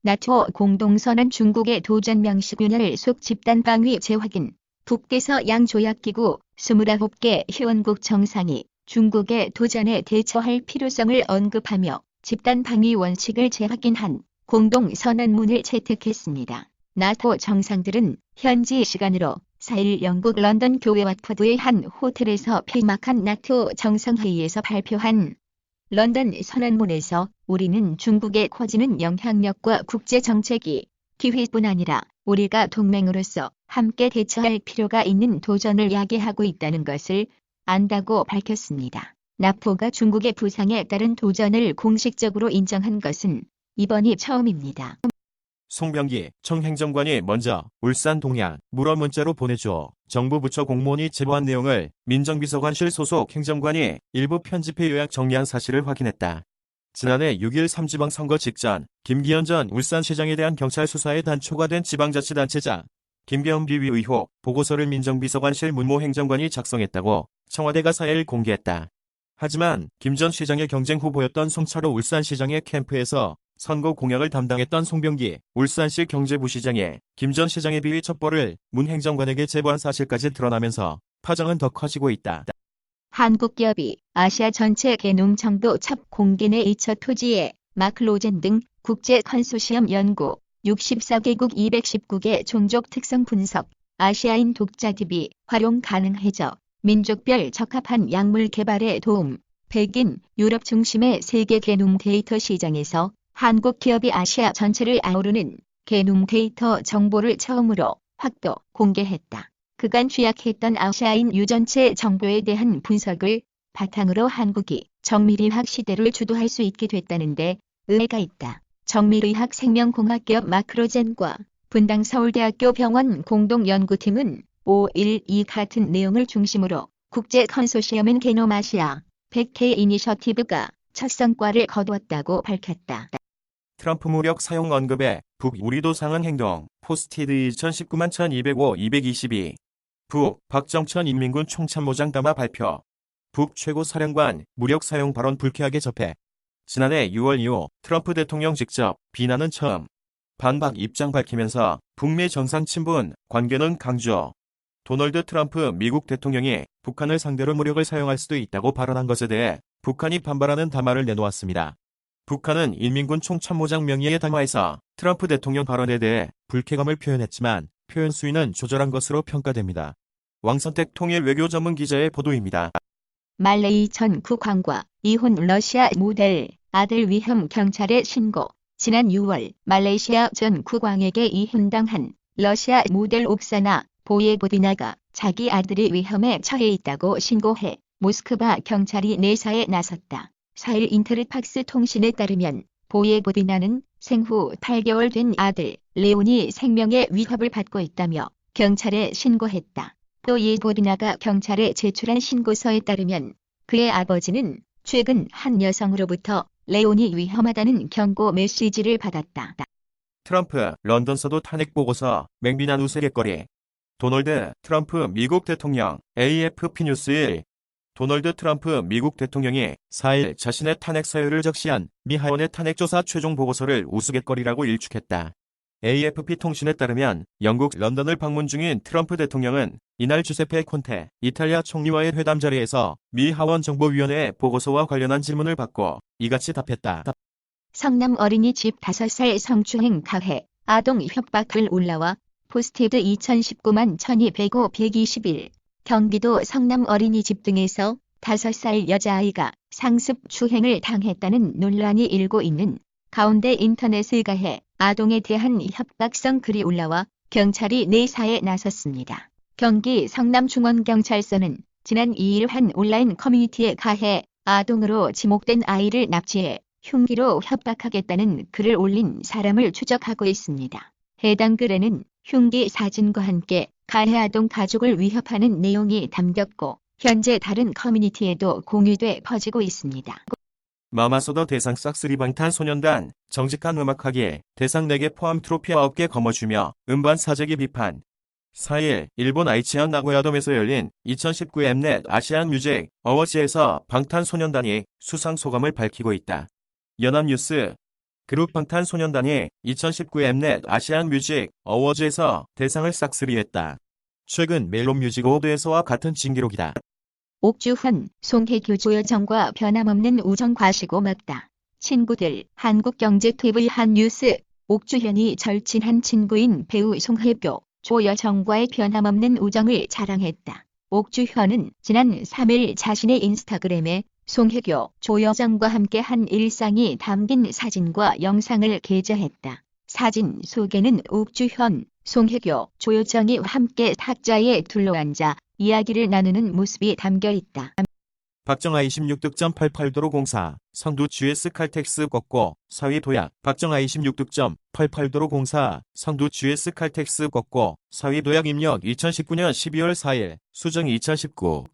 나토 공동선언 중국의 도전 명시균열 속 집단방위 재확인. 북대서 양조약기구 29개 회원국 정상이 중국의 도전에 대처할 필요성을 언급하며 집단방위 원칙을 재확인한 공동선언문을 채택했습니다. 나토 정상들은 현지 시간으로 4일 영국 런던 교회 왓퍼드의 한 호텔에서 폐막한 나토 정상회의에서 발표한 런던 선언문에서 우리는 중국의 커지는 영향력과 국제정책이 기회뿐 아니라 우리가 동맹으로서 함께 대처할 필요가 있는 도전을 야기하고 있다는 것을 안다고 밝혔습니다. 나토가 중국의 부상에 따른 도전을 공식적으로 인정한 것은 이번이 처음입니다. 송병기 청 행정관이 먼저 울산 동향 물어 문자로 보내줘 정부 부처 공무원이 제보한 내용을 민정비서관실 소속 행정관이 일부 편집해 요약 정리한 사실을 확인했다. 지난해 6일 3지방 선거 직전 김기현 전 울산시장에 대한 경찰 수사에 단초가 된 지방자치단체장 김계엄 비위 의혹 보고서를 민정비서관실 문모 행정관이 작성했다고 청와대가 4일 공개했다. 하지만 김 전 시장의 경쟁 후보였던 송철호 울산시장의 캠프에서 선거 공약을 담당했던 송병기 울산시 경제부시장이 김 전 시장의 비위 첩보를 문 행정관에게 제보한 사실까지 드러나면서 파장은 더 커지고 있다. 한국 기업이 아시아 전체 개농 정도 첩 공개 내 2차 토지에 마크로젠 등 국제 컨소시엄 연구 64개국 219개 종족 특성 분석 아시아인 독자 DB 활용 가능해져 민족별 적합한 약물 개발에 도움. 백인 유럽 중심의 세계 개농 데이터 시장에서 한국 기업이 아시아 전체를 아우르는 개농 데이터 정보를 처음으로 확보 공개했다. 그간 취약했던 아시아인 유전체 정보에 대한 분석을 바탕으로 한국이 정밀의학 시대를 주도할 수 있게 됐다는데 의미가 있다. 정밀의학 생명공학 기업 마크로젠과 분당 서울대학교 병원 공동연구팀은 5.12 같은 내용을 중심으로 국제 컨소시엄인 게놈 아시아 100K 이니셔티브가 첫 성과를 거두었다고 밝혔다. 트럼프 무력 사용 언급에 북 우리도 상응 행동 포스티드 2019만 1205 222 북 박정천 인민군 총참모장 담화 발표 북 최고사령관 무력 사용 발언 불쾌하게 접해 지난해 6월 이후 트럼프 대통령 직접 비난은 처음 반박 입장 밝히면서 북미 정상 친분 관계는 강조 도널드 트럼프 미국 대통령이 북한을 상대로 무력을 사용할 수도 있다고 발언한 것에 대해 북한이 반발하는 담화를 내놓았습니다. 북한은 인민군 총참모장 명의의 담화에서 트럼프 대통령 발언에 대해 불쾌감을 표현했지만 표현 수위는 조절한 것으로 평가됩니다. 왕선택 통일 외교 전문 기자의 보도입니다. 말레이 전 국왕과 이혼 러시아 모델 아들 위험 경찰에 신고. 지난 6월 말레이시아 전 국왕에게 이혼당한 러시아 모델 옥사나 보예보디나가 자기 아들이 위험에 처해 있다고 신고해 모스크바 경찰이 내사에 나섰다. 4일 인터르팍스 통신에 따르면 보예보디나는 생후 8개월 된 아들 레온이 생명의 위협을 받고 있다며 경찰에 신고했다. 또 예보디나가 경찰에 제출한 신고서에 따르면 그의 아버지는 최근 한 여성으로부터 레온이 위험하다는 경고 메시지를 받았다. 트럼프 런던서도 탄핵 보고서 맹비난 우스갯거리 도널드 트럼프 미국 대통령 AFP 뉴스 1 도널드 트럼프 미국 대통령이 4일 자신의 탄핵 사유를 적시한 미 하원의 탄핵조사 최종 보고서를 우스갯거리라고 일축했다. AFP 통신에 따르면 영국 런던을 방문 중인 트럼프 대통령은 이날 주세페 콘테 이탈리아 총리와의 회담 자리에서 미 하원 정보위원회의 보고서와 관련한 질문을 받고 이같이 답했다. 성남 어린이집 5살 성추행 가해 아동 협박 글 올라와 포스티드 2019만 1205 121 경기도 성남 어린이집 등에서 5살 여자아이가 상습 추행을 당했다는 논란이 일고 있는 가운데 인터넷을 가해 아동에 대한 협박성 글이 올라와 경찰이 내사에 나섰습니다. 경기 성남중원경찰서는 지난 2일 한 온라인 커뮤니티에 가해 아동으로 지목된 아이를 납치해 흉기로 협박하겠다는 글을 올린 사람을 추적하고 있습니다. 해당 글에는 흉기 사진과 함께 가해 아동 가족을 위협하는 내용이 담겼고 현재 다른 커뮤니티에도 공유돼 퍼지고 있습니다. 마마소더 대상 싹쓸이 방탄소년단 정직한 음악하기에 대상 4개 포함 트로피 9개 거머쥐며 음반 사재기 비판 4일 일본 아이치현 나고야돔에서 열린 2019 엠넷 아시안 뮤직 어워즈에서 방탄소년단이 수상 소감을 밝히고 있다. 연합뉴스 그룹 방탄소년단이 2019 엠넷 아시안 뮤직 어워즈에서 대상을 싹쓸이했다. 최근 멜론 뮤직 어워드에서와 같은 진기록이다. 옥주현, 송혜교 조여정과 변함없는 우정 과시고 막다. 친구들, 한국경제TV 한뉴스. 옥주현이 절친한 친구인 배우 송혜교, 조여정과의 변함없는 우정을 자랑했다. 옥주현은 지난 3일 자신의 인스타그램에 송혜교, 조여정과 함께한 일상이 담긴 사진과 영상을 게재했다. 사진 속에는 옥주현, 송혜교, 조여정이 함께 탁자에 둘러앉아 이야기를 나누는 모습이 담겨 있다. 박정아 26득점 88도로 공사, 성두 GS 칼텍스 꺾고 4위 도약. 박정아 26득점 88도로 공사, 성두 GS 칼텍스 꺾고 4위 도약. 입력 2019년 12월 4일, 수정 2019.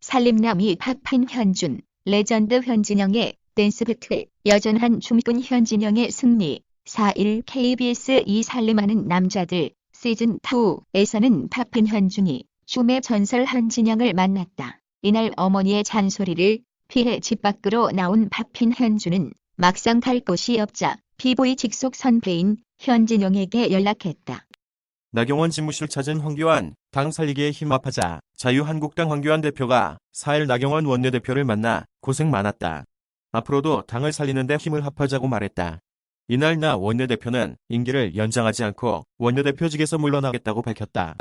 살림남이 팝핀 현준, 레전드 현진영의 댄스 배틀, 여전한 춤꾼 현진영의 승리. 4일 KBS 이 살림하는 남자들 시즌2에서는 팝핀 현준이 춤의 전설 현진영을 만났다. 이날 어머니의 잔소리를 피해 집 밖으로 나온 팝핀 현준은 막상 갈 곳이 없자 피보이 직속 선배인 현진영에게 연락했다. 나경원 집무실 찾은 황교안, 당 살리기에 힘합하자. 자유한국당 황교안 대표가 4일 나경원 원내대표를 만나 고생 많았다. 앞으로도 당을 살리는데 힘을 합하자고 말했다. 이날 나 원내대표는 임기를 연장하지 않고 원내대표직에서 물러나겠다고 밝혔다.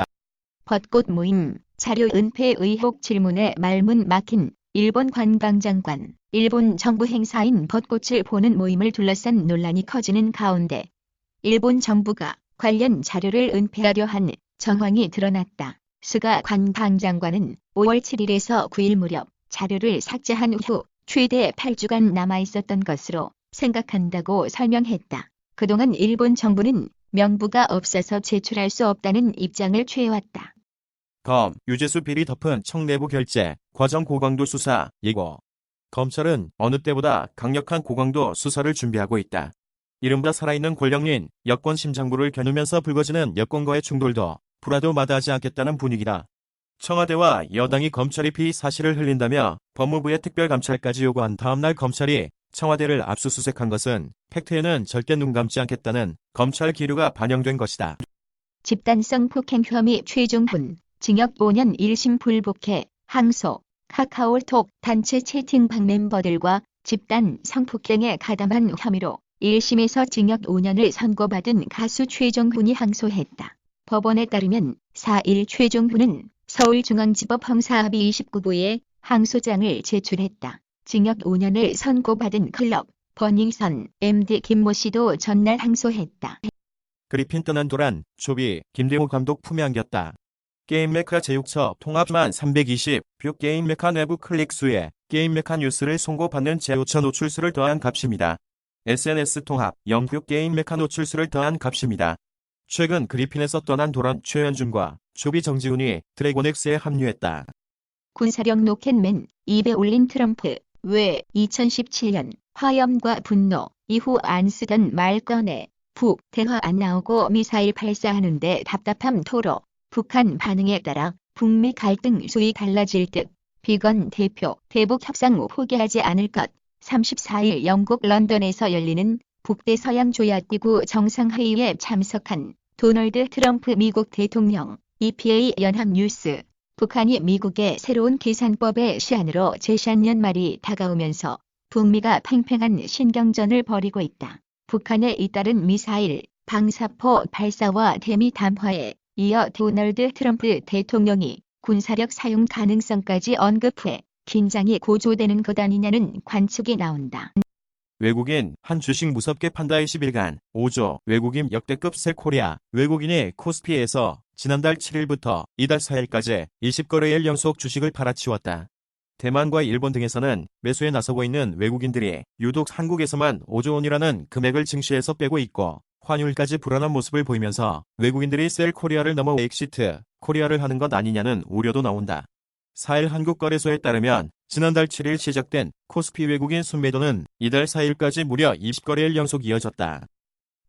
벚꽃 모임, 자료 은폐 의혹 질문에 말문 막힌 일본 관광장관. 일본 정부 행사인 벚꽃을 보는 모임을 둘러싼 논란이 커지는 가운데 일본 정부가 관련 자료를 은폐하려 한 정황이 드러났다. 스가 관광장관은 5월 7일에서 9일 무렵 자료를 삭제한 후 최대 8주간 남아있었던 것으로 생각한다고 설명했다. 그동안 일본 정부는 명부가 없어서 제출할 수 없다는 입장을 취해왔다. 검, 유재수 비리 덮은 청내부 결재, 과정 고강도 수사, 예고. 검찰은 어느 때보다 강력한 고강도 수사를 준비하고 있다. 이른바 살아있는 권력인 여권 심장부를 겨누면서 불거지는 여권과의 충돌도 불화도 마다하지 않겠다는 분위기다. 청와대와 여당이 검찰이 피의 사실을 흘린다며 법무부의 특별감찰까지 요구한 다음날 검찰이 청와대를 압수수색한 것은 팩트에는 절대 눈 감지 않겠다는 검찰 기류가 반영된 것이다. 집단성 폭행 혐의 최종훈, 징역 5년 1심 불복해 항소. 카카오톡 단체 채팅방 멤버들과 집단 성폭행에 가담한 혐의로 1심에서 징역 5년을 선고받은 가수 최종훈이 항소했다. 법원에 따르면 4일 최종훈은 서울중앙지법 형사합의 29부에 항소장을 제출했다. 징역 5년을 선고받은 클럽 버닝썬 MD 김모 씨도 전날 항소했다. 그리핀 떠난 도란, 조비, 김대호 감독 품에 안겼다. 게임메카 제육처 통합만 320뷰 게임메카 내부 클릭수에 게임메카 뉴스를 송고받는 제휴처 노출수를 더한 값입니다. SNS 통합 0뷰 게임메카 노출수를 더한 값입니다. 최근 그리핀에서 떠난 도란 최현준과 조비 정지훈이 드래곤엑스에 합류했다. 군사력 로켓맨 입에 올린 트럼프. 왜 2017년 화염과 분노 이후 안 쓰던 말 꺼내. 북 대화 안 나오고 미사일 발사하는데 답답함 토로. 북한 반응에 따라 북미 갈등 수위 달라질 듯. 비건 대표 대북 협상 포기하지 않을 것. 34일 영국 런던에서 열리는 북대서양조약기구 정상회의에 참석한 도널드 트럼프 미국 대통령. EPA 연합뉴스. 북한이 미국의 새로운 계산법의 시한으로 제시한 연말이 다가오면서 북미가 팽팽한 신경전을 벌이고 있다. 북한에 잇따른 미사일, 방사포 발사와 대미 담화에 이어 도널드 트럼프 대통령이 군사력 사용 가능성까지 언급해 긴장이 고조되는 것 아니냐는 관측이 나온다. 외국인 한 주식 무섭게 판다 20일간 5조 외국인 역대급 셀코리아 외국인이 코스피에서 지난달 7일부터 이달 4일까지 20거래일 연속 주식을 팔아치웠다. 대만과 일본 등에서는 매수에 나서고 있는 외국인들이 유독 한국에서만 5조 원이라는 금액을 증시에서 빼고 있고 환율까지 불안한 모습을 보이면서 외국인들이 셀코리아를 넘어 엑시트 코리아를 하는 것 아니냐는 우려도 나온다. 4일 한국거래소에 따르면 지난달 7일 시작된 코스피 외국인 순매도는 이달 4일까지 무려 20거래일 연속 이어졌다.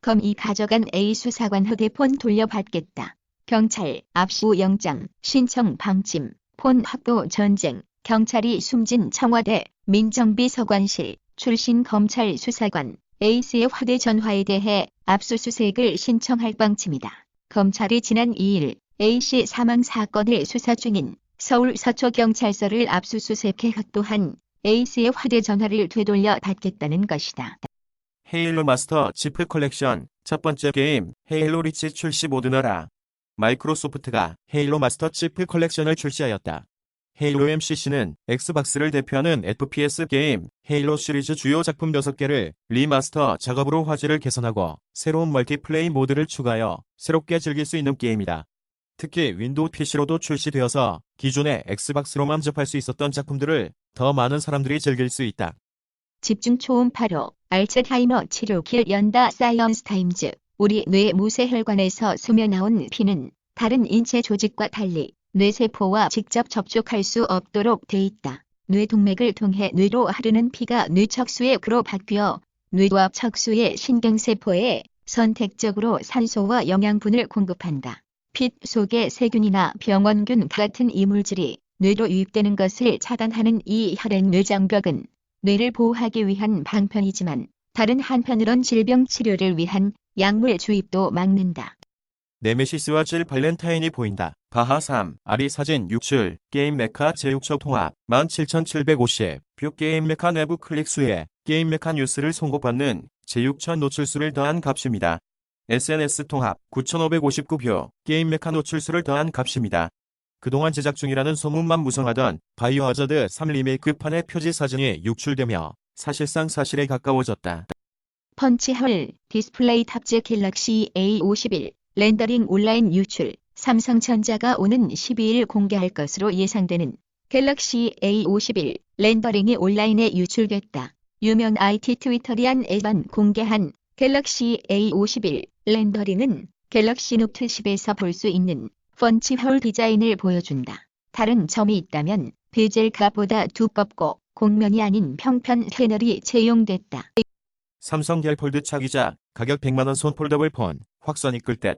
검이 가져간 A 수사관 휴대폰 돌려받겠다. 경찰 압수 영장 신청 방침 폰 확보 전쟁. 경찰이 숨진 청와대 민정비서관실 출신 검찰 수사관 A씨의 휴대전화에 대해 압수수색을 신청할 방침이다. 검찰이 지난 2일 A씨 사망 사건을 수사 중인 서울 서초경찰서를 압수수색해 또한 A씨의 휴대전화를 되돌려 받겠다는 것이다. 헤일로 마스터 치프 컬렉션 첫 번째 게임 헤일로 리치 출시 모두 넣어라. 마이크로소프트가 헤일로 마스터 치프 컬렉션을 출시하였다. 헤일로 MCC는 엑스박스를 대표하는 FPS 게임 헤일로 시리즈 주요 작품 6개를 리마스터 작업으로 화질을 개선하고 새로운 멀티플레이 모드를 추가하여 새롭게 즐길 수 있는 게임이다. 특히 윈도우 PC로도 출시되어서 기존의 엑스박스로만 접할 수 있었던 작품들을 더 많은 사람들이 즐길 수 있다. 집중 초음파로 알츠하이머 치료기를 연다. 사이언스 타임즈. 우리 뇌 무쇠혈관에서 스며나온 피는 다른 인체 조직과 달리 뇌세포와 직접 접촉할 수 없도록 돼 있다. 뇌동맥을 통해 뇌로 흐르는 피가 뇌척수에 그로 바뀌어 뇌와 척수의 신경세포에 선택적으로 산소와 영양분을 공급한다. 피 속의 세균이나 병원균 같은 이물질이 뇌로 유입되는 것을 차단하는 이 혈액뇌장벽은 뇌를 보호하기 위한 방편이지만 다른 한편으론 질병 치료를 위한 약물 주입도 막는다. 네메시스와 질 발렌타인이 보인다. 바하 3, 아리 사진 유출, 게임 메카 제6초 통합, 17,750, 뷰 게임 메카 내부 클릭 수에 게임 메카 뉴스를 송고받는 제6천 노출수를 더한 값입니다. SNS 통합 9,559뷰, 게임 메카 노출수를 더한 값입니다. 그동안 제작 중이라는 소문만 무성하던 바이오하자드 3 리메이크판의 표지 사진이 유출되며 사실상 사실에 가까워졌다. 펀치홀 디스플레이 탑재 갤럭시 A51 렌더링 온라인 유출. 삼성전자가 오는 12일 공개할 것으로 예상되는 갤럭시 A51 렌더링이 온라인에 유출됐다. 유명 IT 트위터리안 앱은 공개한 갤럭시 A51 렌더링은 갤럭시 노트 10에서 볼 수 있는 펀치홀 디자인을 보여준다. 다른 점이 있다면 베젤각보다 두껍고 곡면이 아닌 평편 패널이 채용됐다. 삼성 갤폴드 차기작, 가격 100만원 손 폴더블 폰, 확선 이끌 듯.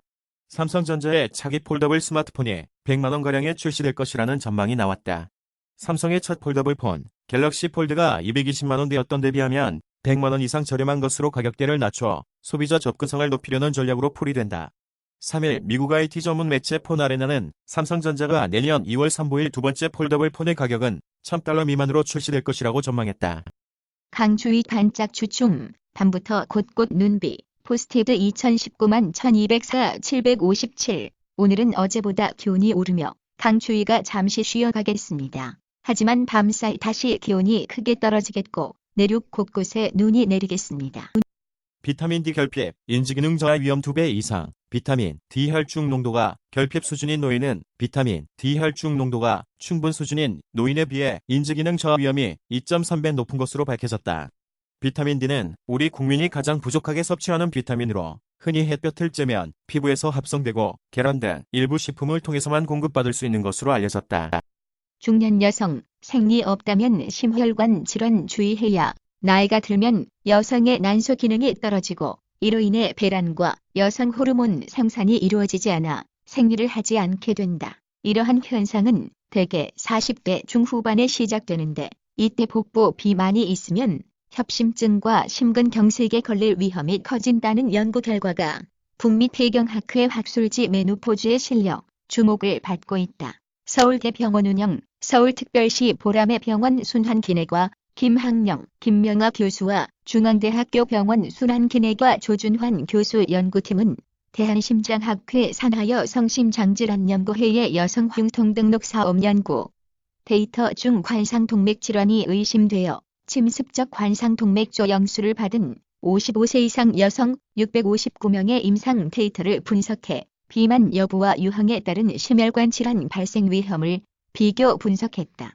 삼성전자의 차기 폴더블 스마트폰이 100만원가량에 출시될 것이라는 전망이 나왔다. 삼성의 첫 폴더블 폰, 갤럭시 폴드가 220만원 되었던 데 비하면 100만원 이상 저렴한 것으로 가격대를 낮춰 소비자 접근성을 높이려는 전략으로 풀이된다. 3일 미국 IT 전문 매체 폰아레나는 삼성전자가 내년 2월 3일 두 번째 폴더블 폰의 가격은 $1,000 미만으로 출시될 것이라고 전망했다. 강추위 반짝 주춤, 밤부터 곳곳 눈비, 포스트잇 2019만 1204 757. 오늘은 어제보다 기온이 오르며 강추위가 잠시 쉬어가겠습니다. 하지만 밤사이 다시 기온이 크게 떨어지겠고 내륙 곳곳에 눈이 내리겠습니다. 비타민 D 결핍, 인지기능 저하 위험 2배 이상. 비타민 D 혈중 농도가 결핍 수준인 노인은 비타민 D 혈중 농도가 충분 수준인 노인에 비해 인지기능 저하 위험이 2.3배 높은 것으로 밝혀졌다. 비타민 D는 우리 국민이 가장 부족하게 섭취하는 비타민으로 흔히 햇볕을 쬐면 피부에서 합성되고 계란 등 일부 식품을 통해서만 공급받을 수 있는 것으로 알려졌다. 중년 여성, 생리 없다면 심혈관 질환 주의해야. 나이가 들면 여성의 난소 기능이 떨어지고 이로 인해 배란과 여성 호르몬 생산이 이루어지지 않아 생리를 하지 않게 된다. 이러한 현상은 대개 40대 중후반에 시작되는데 이때 복부 비만이 있으면 협심증과 심근경색에 걸릴 위험이 커진다는 연구 결과가 북미 폐경학회 학술지 메노포즈에 실려 주목을 받고 있다. 서울대병원 운영 서울특별시 보람의 병원 순환기내과 김학명, 김명아 교수와 중앙대학교 병원 순환기내과 조준환 교수 연구팀은 대한심장학회 산하여성심장질환연구회의 여성 흉통 등록 사업 연구 데이터 중 관상동맥 질환이 의심되어 침습적 관상동맥조 영수를 받은 55세 이상 여성 659명의 임상 데이터를 분석해 비만 여부와 유형에 따른 심혈관 질환 발생 위험을 비교 분석했다.